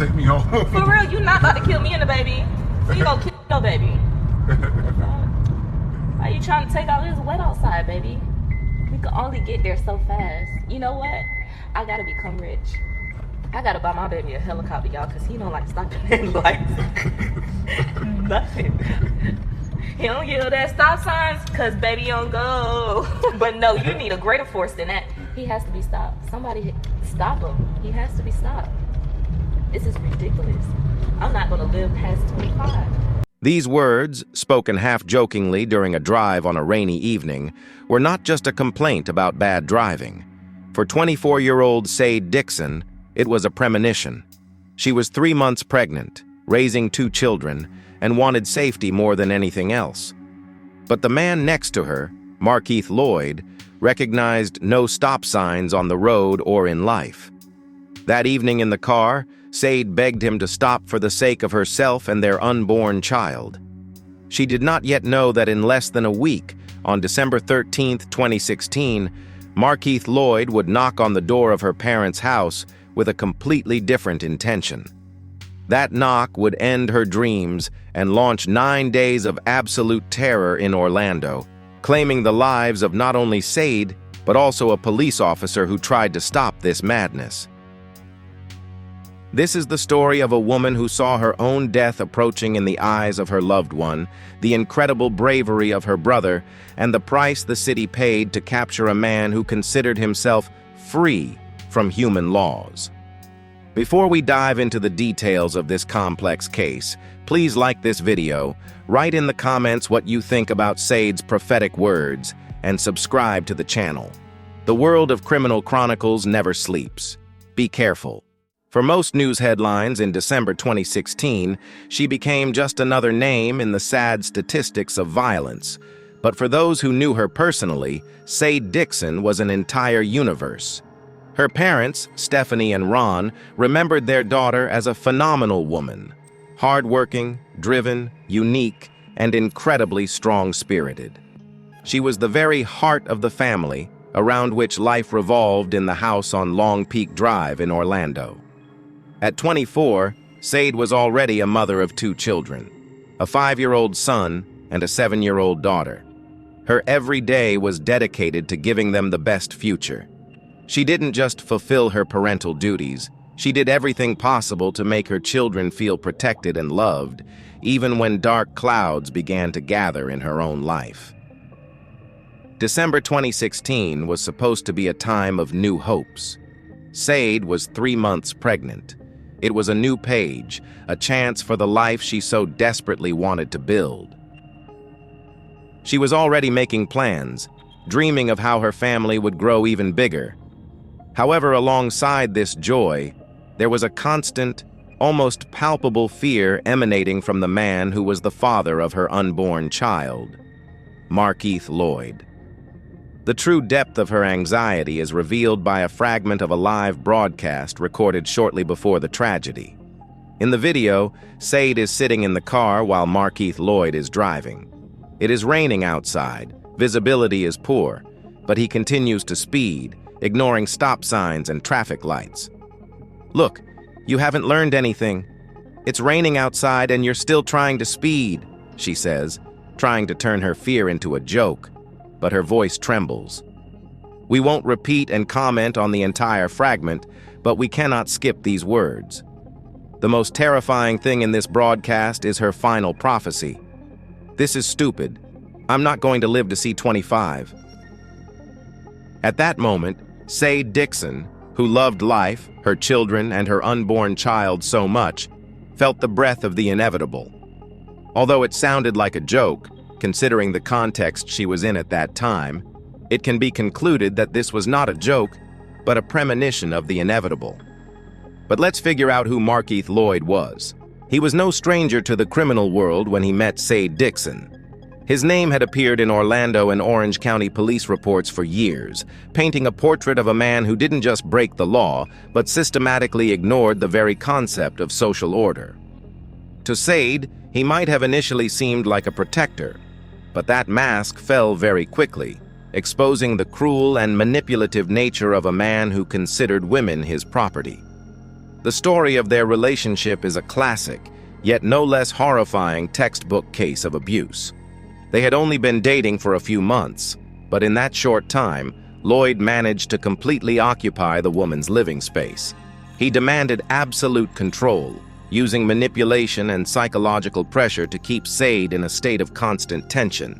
take me home. For real, you not about to kill me and the baby. You gonna kill your baby. Why you trying to take all this wet outside, baby? We can only get there so fast. You know what? I gotta become rich. I gotta buy my baby a helicopter, y'all, because he don't like stopping at lights. Nothing. He don't yell at stop signs because baby don't go. But no, you need a greater force than that. He has to be stopped. Somebody stop him. He has to be stopped. This is ridiculous. I'm not gonna live past 25. These words, spoken half-jokingly during a drive on a rainy evening, were not just a complaint about bad driving. For 24-year-old Sade Dixon, it was a premonition. She was 3 months pregnant, raising 2 children, and wanted safety more than anything else. But the man next to her, Markeith Lloyd, recognized no stop signs on the road or in life. That evening in the car, Sade begged him to stop for the sake of herself and their unborn child. She did not yet know that in less than a week, on December 13, 2016, Markeith Lloyd would knock on the door of her parents' house with a completely different intention. That knock would end her dreams and launch 9 days of absolute terror in Orlando, claiming the lives of not only Sade, but also a police officer who tried to stop this madness. This is the story of a woman who saw her own death approaching in the eyes of her loved one, the incredible bravery of her brother, and the price the city paid to capture a man who considered himself free from human laws. Before we dive into the details of this complex case, please like this video, write in the comments what you think about Sade's prophetic words, and subscribe to the channel. The world of Criminal Chronicles never sleeps. Be careful. For most news headlines in December 2016, she became just another name in the sad statistics of violence. But for those who knew her personally, Sade Dixon was an entire universe. Her parents, Stephanie and Ron, remembered their daughter as a phenomenal woman, hardworking, driven, unique, and incredibly strong-spirited. She was the very heart of the family, around which life revolved in the house on Long Peak Drive in Orlando. At 24, Sade was already a mother of 2 children, a 5-year-old son and a 7-year-old daughter. Her every day was dedicated to giving them the best future. She didn't just fulfill her parental duties, she did everything possible to make her children feel protected and loved, even when dark clouds began to gather in her own life. December 2016 was supposed to be a time of new hopes. Sade was 3 months pregnant. It was a new page, a chance for the life she so desperately wanted to build. She was already making plans, dreaming of how her family would grow even bigger. However, alongside this joy, there was a constant, almost palpable fear emanating from the man who was the father of her unborn child, Markeith Lloyd. The true depth of her anxiety is revealed by a fragment of a live broadcast recorded shortly before the tragedy. In the video, Sade is sitting in the car while Markeith Lloyd is driving. It is raining outside, visibility is poor, but he continues to speed, ignoring stop signs and traffic lights. "Look, you haven't learned anything. It's raining outside and you're still trying to speed," she says, trying to turn her fear into a joke, but her voice trembles. We won't repeat and comment on the entire fragment, but we cannot skip these words. The most terrifying thing in this broadcast is her final prophecy. "This is stupid. I'm not going to live to see 25. At that moment, Sade Dixon, who loved life, her children, and her unborn child so much, felt the breath of the inevitable. Although it sounded like a joke, considering the context she was in at that time, it can be concluded that this was not a joke, but a premonition of the inevitable. But let's figure out who Markeith Lloyd was. He was no stranger to the criminal world when he met Sade Dixon. His name had appeared in Orlando and Orange County police reports for years, painting a portrait of a man who didn't just break the law, but systematically ignored the very concept of social order. To Sade, he might have initially seemed like a protector, but that mask fell very quickly, exposing the cruel and manipulative nature of a man who considered women his property. The story of their relationship is a classic, yet no less horrifying textbook case of abuse. They had only been dating for a few months, but in that short time, Lloyd managed to completely occupy the woman's living space. He demanded absolute control, using manipulation and psychological pressure to keep Sade in a state of constant tension.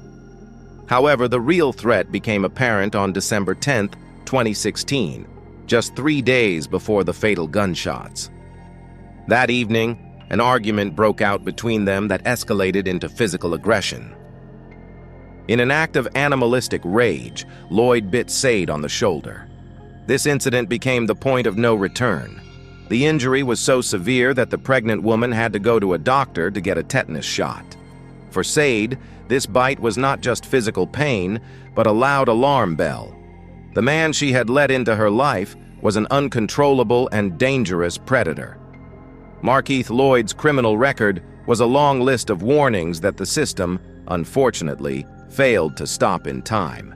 However, the real threat became apparent on December 10, 2016, just 3 days before the fatal gunshots. That evening, an argument broke out between them that escalated into physical aggression. In an act of animalistic rage, Lloyd bit Sade on the shoulder. This incident became the point of no return. The injury was so severe that the pregnant woman had to go to a doctor to get a tetanus shot. For Sade, this bite was not just physical pain, but a loud alarm bell. The man she had let into her life was an uncontrollable and dangerous predator. Markeith Lloyd's criminal record was a long list of warnings that the system, unfortunately, failed to stop in time.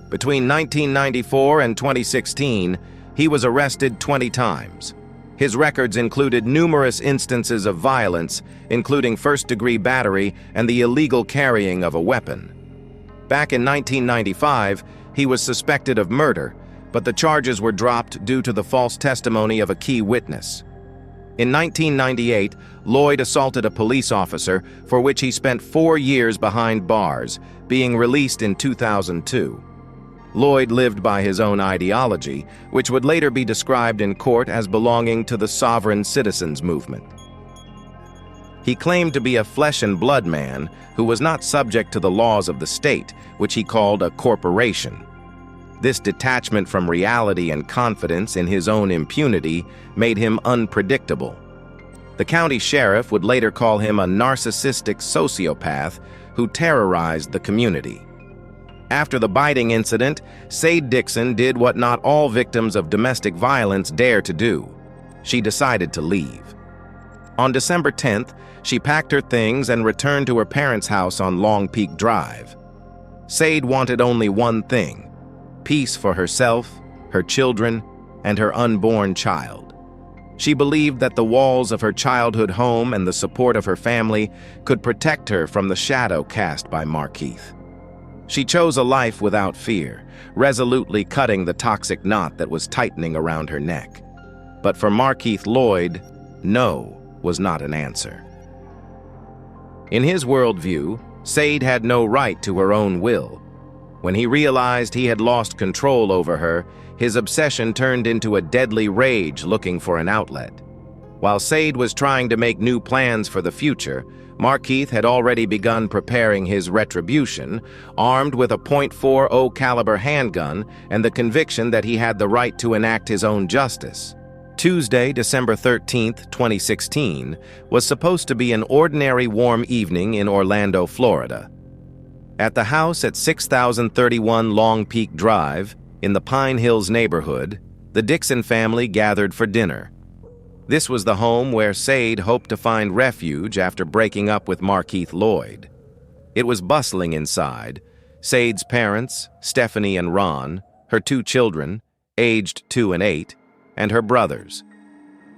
Between 1994 and 2016, he was arrested 20 times. His records included numerous instances of violence, including first-degree battery and the illegal carrying of a weapon. Back in 1995, he was suspected of murder, but the charges were dropped due to the false testimony of a key witness. In 1998, Lloyd assaulted a police officer, for which he spent 4 years behind bars, being released in 2002. Lloyd lived by his own ideology, which would later be described in court as belonging to the sovereign citizens movement. He claimed to be a flesh-and-blood man who was not subject to the laws of the state, which he called a corporation. This detachment from reality and confidence in his own impunity made him unpredictable. The county sheriff would later call him a narcissistic sociopath who terrorized the community. After the biting incident, Sade Dixon did what not all victims of domestic violence dare to do. She decided to leave. On December 10th, she packed her things and returned to her parents' house on Long Peak Drive. Sade wanted only one thing: peace for herself, her children, and her unborn child. She believed that the walls of her childhood home and the support of her family could protect her from the shadow cast by Markeith. She chose a life without fear, resolutely cutting the toxic knot that was tightening around her neck. But for Markeith Lloyd, no was not an answer. In his worldview, Sade had no right to her own will. When he realized he had lost control over her, his obsession turned into a deadly rage looking for an outlet. While Sade was trying to make new plans for the future, Markeith had already begun preparing his retribution, armed with a .40 caliber handgun and the conviction that he had the right to enact his own justice. Tuesday, December 13, 2016, was supposed to be an ordinary warm evening in Orlando, Florida. At the house at 6031 Long Peak Drive, in the Pine Hills neighborhood, the Dixon family gathered for dinner. This was the home where Sade hoped to find refuge after breaking up with Markeith Lloyd. It was bustling inside. Sade's parents, Stephanie and Ron, her 2 children, aged 2 and 8, and her brothers.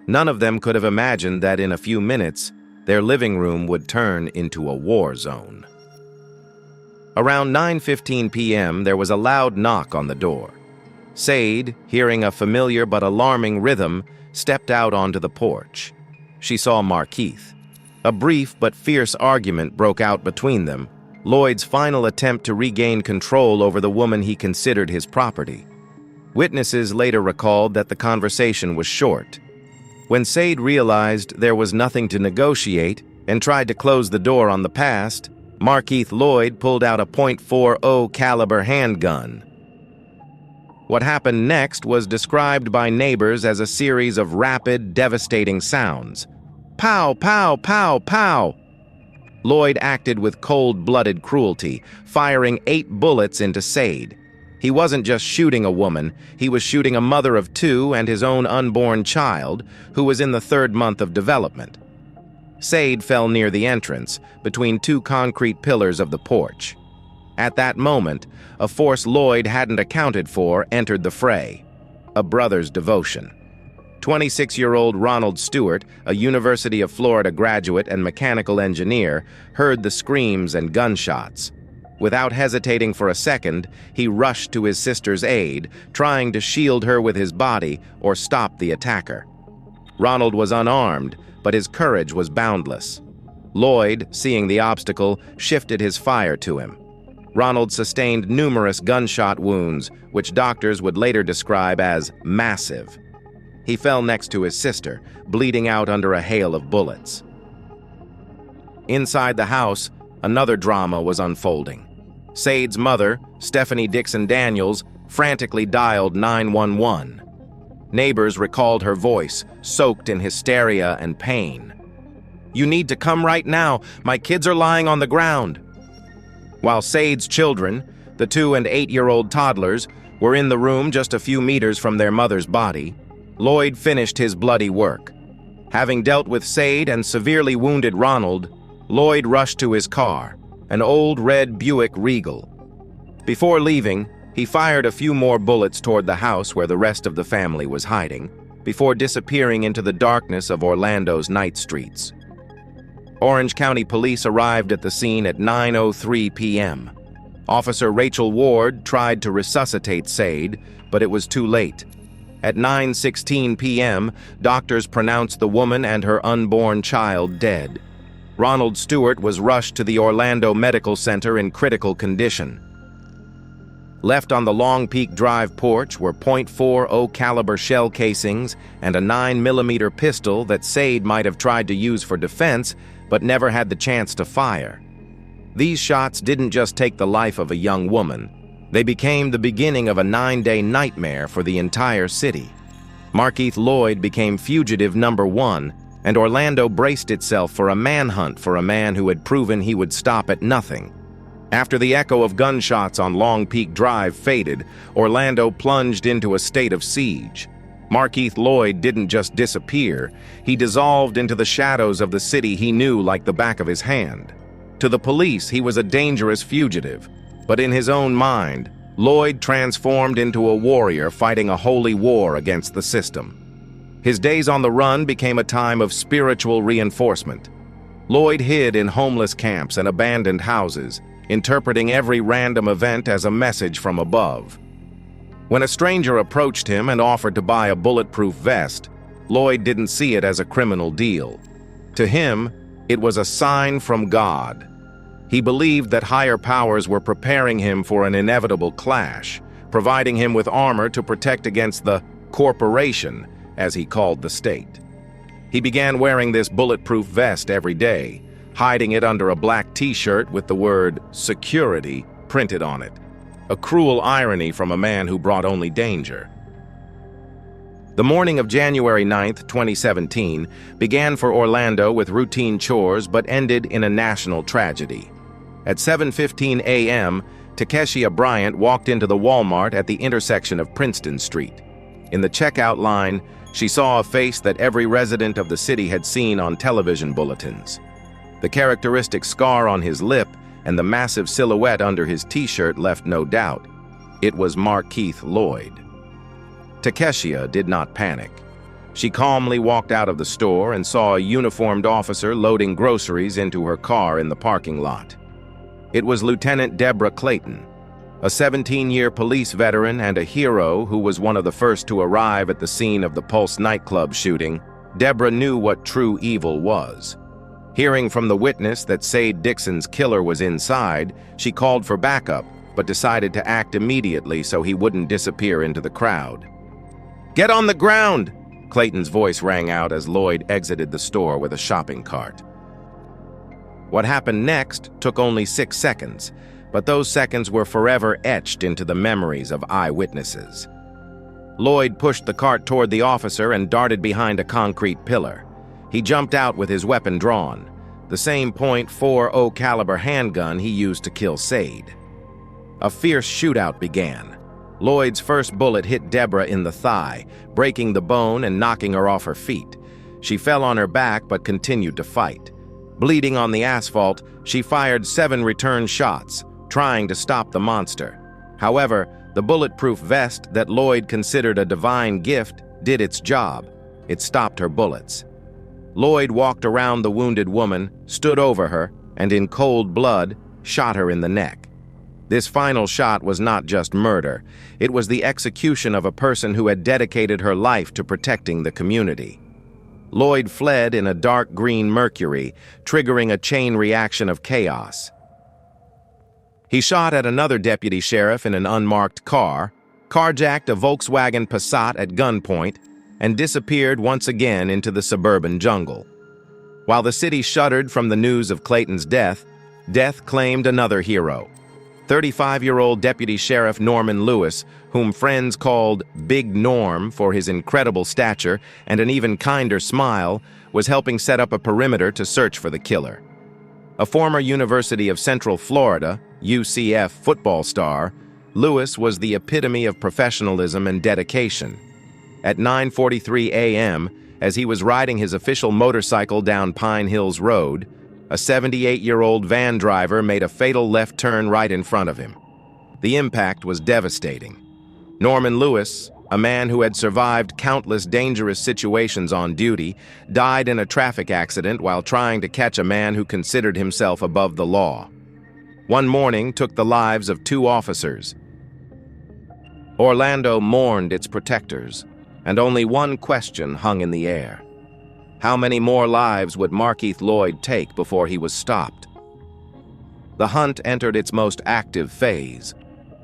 None of them could have imagined that in a few minutes, their living room would turn into a war zone. Around 9:15 p.m., there was a loud knock on the door. Sade, hearing a familiar but alarming rhythm, stepped out onto the porch. She saw Markeith. A brief but fierce argument broke out between them, Lloyd's final attempt to regain control over the woman he considered his property. Witnesses later recalled that the conversation was short. When Sade realized there was nothing to negotiate and tried to close the door on the past, Markeith Lloyd pulled out a .40 caliber handgun. What happened next was described by neighbors as a series of rapid, devastating sounds. Pow, pow, pow, pow! Lloyd acted with cold-blooded cruelty, firing 8 bullets into Sade. He wasn't just shooting a woman, he was shooting a mother of 2 and his own unborn child, who was in the 3rd month of development. Sade fell near the entrance, between 2 concrete pillars of the porch. At that moment, a force Lloyd hadn't accounted for entered the fray, a brother's devotion. 26-year-old Ronald Stewart, a University of Florida graduate and mechanical engineer, heard the screams and gunshots. Without hesitating for a second, he rushed to his sister's aid, trying to shield her with his body or stop the attacker. Ronald was unarmed, but his courage was boundless. Lloyd, seeing the obstacle, shifted his fire to him. Ronald sustained numerous gunshot wounds, which doctors would later describe as massive. He fell next to his sister, bleeding out under a hail of bullets. Inside the house, another drama was unfolding. Sade's mother, Stephanie Dixon Daniels, frantically dialed 911. Neighbors recalled her voice, soaked in hysteria and pain. "You need to come right now. My kids are lying on the ground." While Sade's children, the 2- and 8-year-old toddlers, were in the room just a few meters from their mother's body, Lloyd finished his bloody work. Having dealt with Sade and severely wounded Ronald, Lloyd rushed to his car, an old red Buick Regal. Before leaving, he fired a few more bullets toward the house where the rest of the family was hiding, before disappearing into the darkness of Orlando's night streets. Orange County Police arrived at the scene at 9:03 p.m. Officer Rachel Ward tried to resuscitate Sade, but it was too late. At 9:16 p.m., doctors pronounced the woman and her unborn child dead. Ronald Stewart was rushed to the Orlando Medical Center in critical condition. Left on the Long Peak Drive porch were .40 caliber shell casings and a 9mm pistol that Sade might have tried to use for defense, but never had the chance to fire. These shots didn't just take the life of a young woman. They became the beginning of a 9-day nightmare for the entire city. Markeith Lloyd became fugitive number 1, and Orlando braced itself for a manhunt for a man who had proven he would stop at nothing. After the echo of gunshots on Long Peak Drive faded, Orlando plunged into a state of siege. Markeith Lloyd didn't just disappear, he dissolved into the shadows of the city he knew like the back of his hand. To the police, he was a dangerous fugitive, but in his own mind, Lloyd transformed into a warrior fighting a holy war against the system. His days on the run became a time of spiritual reinforcement. Lloyd hid in homeless camps and abandoned houses, interpreting every random event as a message from above. When a stranger approached him and offered to buy a bulletproof vest, Lloyd didn't see it as a criminal deal. To him, it was a sign from God. He believed that higher powers were preparing him for an inevitable clash, providing him with armor to protect against the corporation, as he called the state. He began wearing this bulletproof vest every day, hiding it under a black t-shirt with the word security printed on it. A cruel irony from a man who brought only danger. The morning of January 9th, 2017, began for Orlando with routine chores but ended in a national tragedy. At 7:15 a.m., Takeshia Bryant walked into the Walmart at the intersection of Princeton Street. In the checkout line, she saw a face that every resident of the city had seen on television bulletins. The characteristic scar on his lip and the massive silhouette under his t-shirt left no doubt. It was Markeith Lloyd. Takeshia did not panic. She calmly walked out of the store and saw a uniformed officer loading groceries into her car in the parking lot. It was Lieutenant Deborah Clayton, a 17-year police veteran and a hero who was one of the first to arrive at the scene of the Pulse nightclub shooting. Deborah knew what true evil was. Hearing from the witness that Sade Dixon's killer was inside, she called for backup, but decided to act immediately so he wouldn't disappear into the crowd. "Get on the ground!" Clayton's voice rang out as Lloyd exited the store with a shopping cart. What happened next took only 6 seconds, but those seconds were forever etched into the memories of eyewitnesses. Lloyd pushed the cart toward the officer and darted behind a concrete pillar. He jumped out with his weapon drawn, the same .40 caliber handgun he used to kill Sade. A fierce shootout began. Lloyd's first bullet hit Deborah in the thigh, breaking the bone and knocking her off her feet. She fell on her back but continued to fight. Bleeding on the asphalt, she fired 7 return shots, trying to stop the monster. However, the bulletproof vest that Lloyd considered a divine gift did its job. It stopped her bullets. Lloyd walked around the wounded woman, stood over her, and in cold blood, shot her in the neck. This final shot was not just murder. It was the execution of a person who had dedicated her life to protecting the community. Lloyd fled in a dark green Mercury, triggering a chain reaction of chaos. He shot at another deputy sheriff in an unmarked car, carjacked a Volkswagen Passat at gunpoint, and disappeared once again into the suburban jungle. While the city shuddered from the news of Clayton's death, death claimed another hero. 35-year-old Deputy Sheriff Norman Lewis, whom friends called Big Norm for his incredible stature and an even kinder smile, was helping set up a perimeter to search for the killer. A former University of Central Florida, UCF football star, Lewis was the epitome of professionalism and dedication. At 9:43 a.m., as he was riding his official motorcycle down Pine Hills Road, a 78-year-old van driver made a fatal left turn right in front of him. The impact was devastating. Norman Lewis, a man who had survived countless dangerous situations on duty, died in a traffic accident while trying to catch a man who considered himself above the law. One morning took the lives of 2 officers. Orlando mourned its protectors, and only one question hung in the air. How many more lives would Markeith Lloyd take before he was stopped? The hunt entered its most active phase.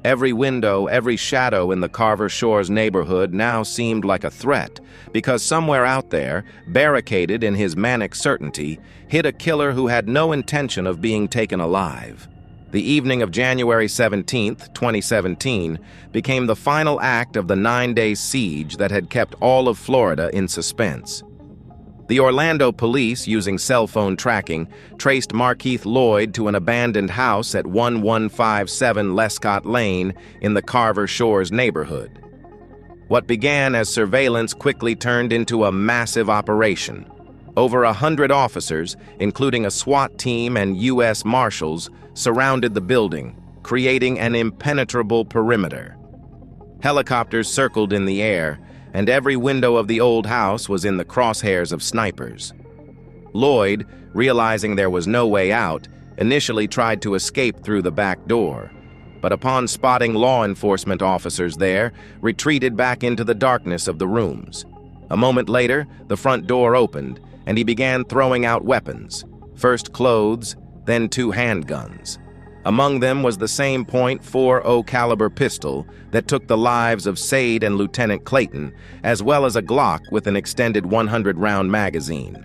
Every window, every shadow in the Carver Shores neighborhood now seemed like a threat, because somewhere out there, barricaded in his manic certainty, hid a killer who had no intention of being taken alive. The evening of January 17, 2017, became the final act of the 9-day siege that had kept all of Florida in suspense. The Orlando police, using cell phone tracking, traced Markeith Lloyd to an abandoned house at 1157 Lescott Lane in the Carver Shores neighborhood. What began as surveillance quickly turned into a massive operation. Over 100 officers, including a SWAT team and U.S. Marshals, surrounded the building, creating an impenetrable perimeter. Helicopters circled in the air, and every window of the old house was in the crosshairs of snipers. Lloyd, realizing there was no way out, initially tried to escape through the back door, but upon spotting law enforcement officers there, retreated back into the darkness of the rooms. A moment later, the front door opened, and he began throwing out weapons, first clothes, then 2 handguns. Among them was the same .40 caliber pistol that took the lives of Sade and Lieutenant Clayton, as well as a Glock with an extended 100-round magazine.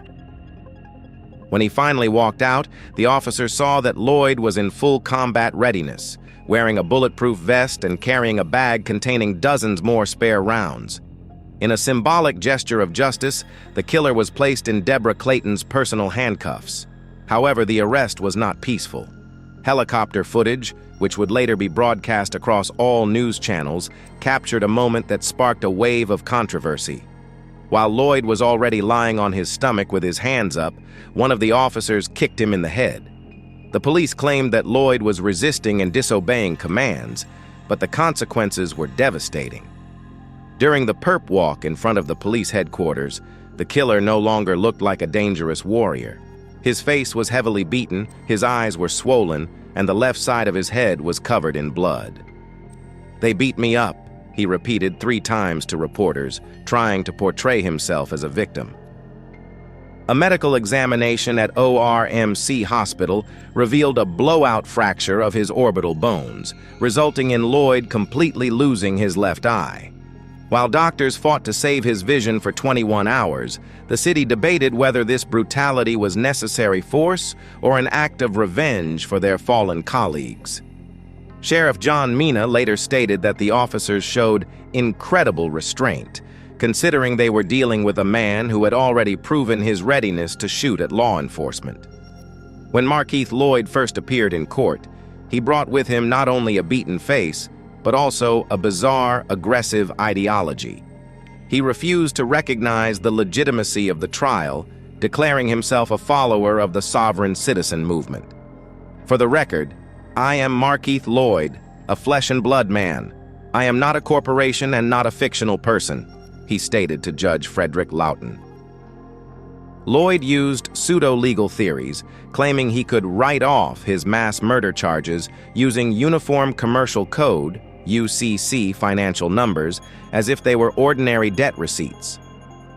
When he finally walked out, the officer saw that Lloyd was in full combat readiness, wearing a bulletproof vest and carrying a bag containing dozens more spare rounds. In a symbolic gesture of justice, the killer was placed in Deborah Clayton's personal handcuffs. However, the arrest was not peaceful. Helicopter footage, which would later be broadcast across all news channels, captured a moment that sparked a wave of controversy. While Lloyd was already lying on his stomach with his hands up, one of the officers kicked him in the head. The police claimed that Lloyd was resisting and disobeying commands, but the consequences were devastating. During the perp walk in front of the police headquarters, the killer no longer looked like a dangerous warrior. His face was heavily beaten, his eyes were swollen, and the left side of his head was covered in blood. "They beat me up," he repeated 3 times to reporters, trying to portray himself as a victim. A medical examination at ORMC Hospital revealed a blowout fracture of his orbital bones, resulting in Lloyd completely losing his left eye. While doctors fought to save his vision for 21 hours, the city debated whether this brutality was necessary force or an act of revenge for their fallen colleagues. Sheriff John Mina later stated that the officers showed incredible restraint, considering they were dealing with a man who had already proven his readiness to shoot at law enforcement. When Markeith Lloyd first appeared in court, he brought with him not only a beaten face, but also a bizarre, aggressive ideology. He refused to recognize the legitimacy of the trial, declaring himself a follower of the sovereign citizen movement. "For the record, I am Markeith Lloyd, a flesh and blood man. I am not a corporation and not a fictional person. he stated to Judge Frederick Lawton. Lloyd used pseudo-legal theories, claiming he could write off his mass murder charges using Uniform Commercial Code, UCC financial numbers, as if they were ordinary debt receipts.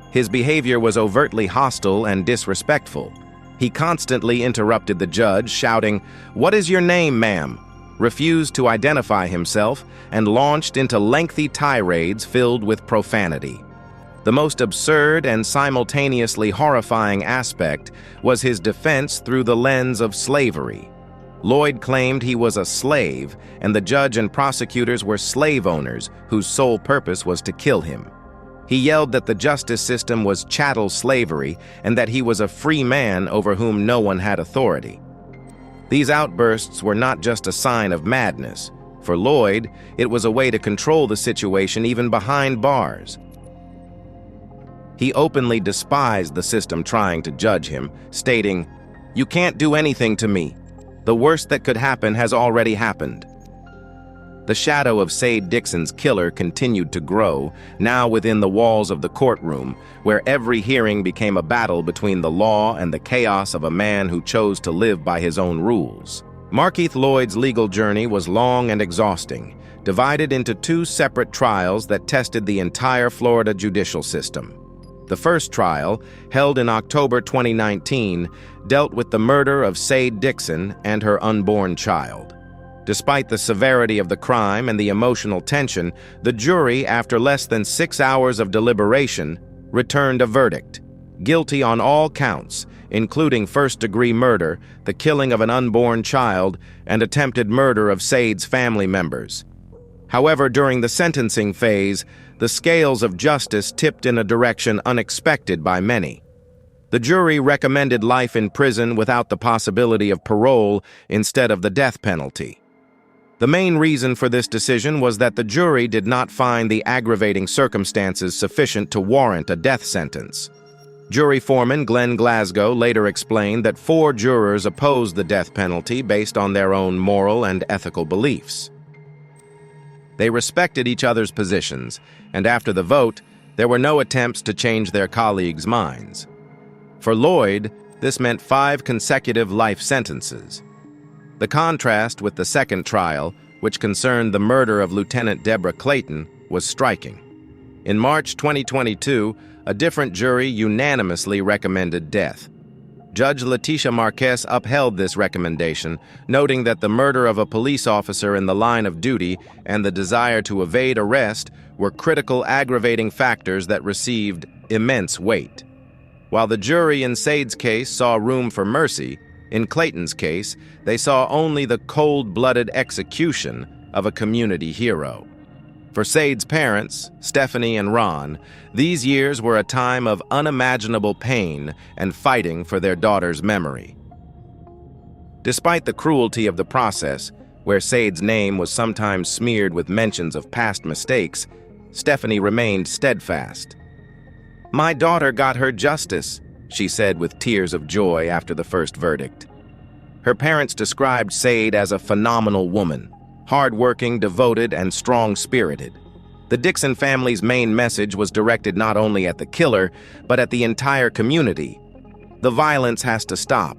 His behavior was overtly hostile and disrespectful. He constantly interrupted the judge, shouting, "What is your name, ma'am?" refused to identify himself, and launched into lengthy tirades filled with profanity. The most absurd and simultaneously horrifying aspect was his defense through the lens of slavery. Lloyd claimed he was a slave, and the judge and prosecutors were slave owners whose sole purpose was to kill him. He yelled that the justice system was chattel slavery and that he was a free man over whom no one had authority. These outbursts were not just a sign of madness. For Lloyd, it was a way to control the situation even behind bars. He openly despised the system trying to judge him, stating, "You can't do anything to me. The worst that could happen has already happened." The shadow of Sade Dixon's killer continued to grow, now within the walls of the courtroom, where every hearing became a battle between the law and the chaos of a man who chose to live by his own rules. Markeith Lloyd's legal journey was long and exhausting, divided into two separate trials that tested the entire Florida judicial system. The first trial, held in October 2019, dealt with the murder of Sade Dixon and her unborn child. Despite the severity of the crime and the emotional tension, the jury, after less than 6 hours of deliberation, returned a verdict: guilty on all counts, including first-degree murder, the killing of an unborn child, and attempted murder of Sade's family members. However, during the sentencing phase, the scales of justice tipped in a direction unexpected by many. The jury recommended life in prison without the possibility of parole instead of the death penalty. The main reason for this decision was that the jury did not find the aggravating circumstances sufficient to warrant a death sentence. Jury foreman Glenn Glasgow later explained that 4 jurors opposed the death penalty based on their own moral and ethical beliefs. They respected each other's positions, and after the vote, there were no attempts to change their colleagues' minds. For Lloyd, this meant 5 consecutive life sentences. The contrast with the second trial, which concerned the murder of Lieutenant Deborah Clayton, was striking. In March 2022, a different jury unanimously recommended death. Judge Letitia Marquez upheld this recommendation, noting that the murder of a police officer in the line of duty and the desire to evade arrest were critical aggravating factors that received immense weight. While the jury in Sade's case saw room for mercy, in Clayton's case, they saw only the cold-blooded execution of a community hero. For Sade's parents, Stephanie and Ron, these years were a time of unimaginable pain and fighting for their daughter's memory. Despite the cruelty of the process, where Sade's name was sometimes smeared with mentions of past mistakes, Stephanie remained steadfast. "My daughter got her justice," she said with tears of joy after the first verdict. Her parents described Sade as a phenomenal woman, hard-working, devoted, and strong-spirited. The Dixon family's main message was directed not only at the killer, but at the entire community. The violence has to stop.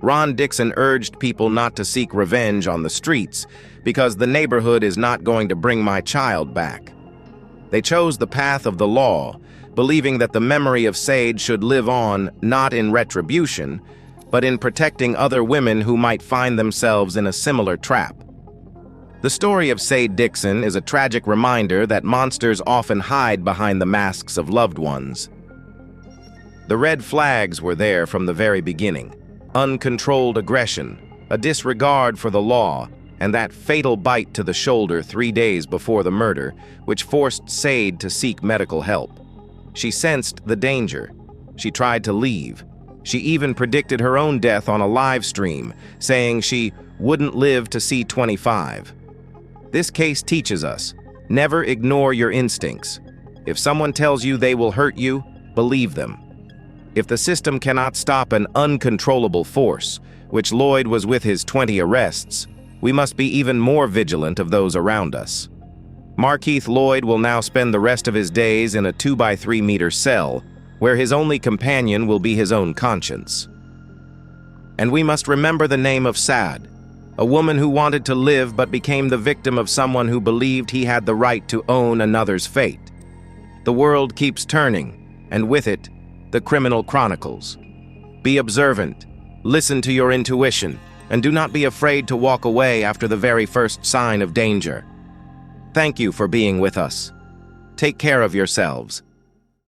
Ron Dixon urged people not to seek revenge on the streets, because the neighborhood is not going to bring my child back. They chose the path of the law, believing that the memory of Sade should live on not in retribution, but in protecting other women who might find themselves in a similar trap. The story of Sade Dixon is a tragic reminder that monsters often hide behind the masks of loved ones. The red flags were there from the very beginning: uncontrolled aggression, a disregard for the law, and that fatal bite to the shoulder 3 days before the murder, which forced Sade to seek medical help. She sensed the danger. She tried to leave. She even predicted her own death on a live stream, saying she wouldn't live to see 25. This case teaches us, never ignore your instincts. If someone tells you they will hurt you, believe them. If the system cannot stop an uncontrollable force, which Lloyd was with his 20 arrests, we must be even more vigilant of those around us. Markeith Lloyd will now spend the rest of his days in a 2-by-3-meter cell, where his only companion will be his own conscience. And we must remember the name of Sad, a woman who wanted to live but became the victim of someone who believed he had the right to own another's fate. The world keeps turning, and with it, the criminal chronicles. Be observant, listen to your intuition, and do not be afraid to walk away after the very first sign of danger. Thank you for being with us. Take care of yourselves.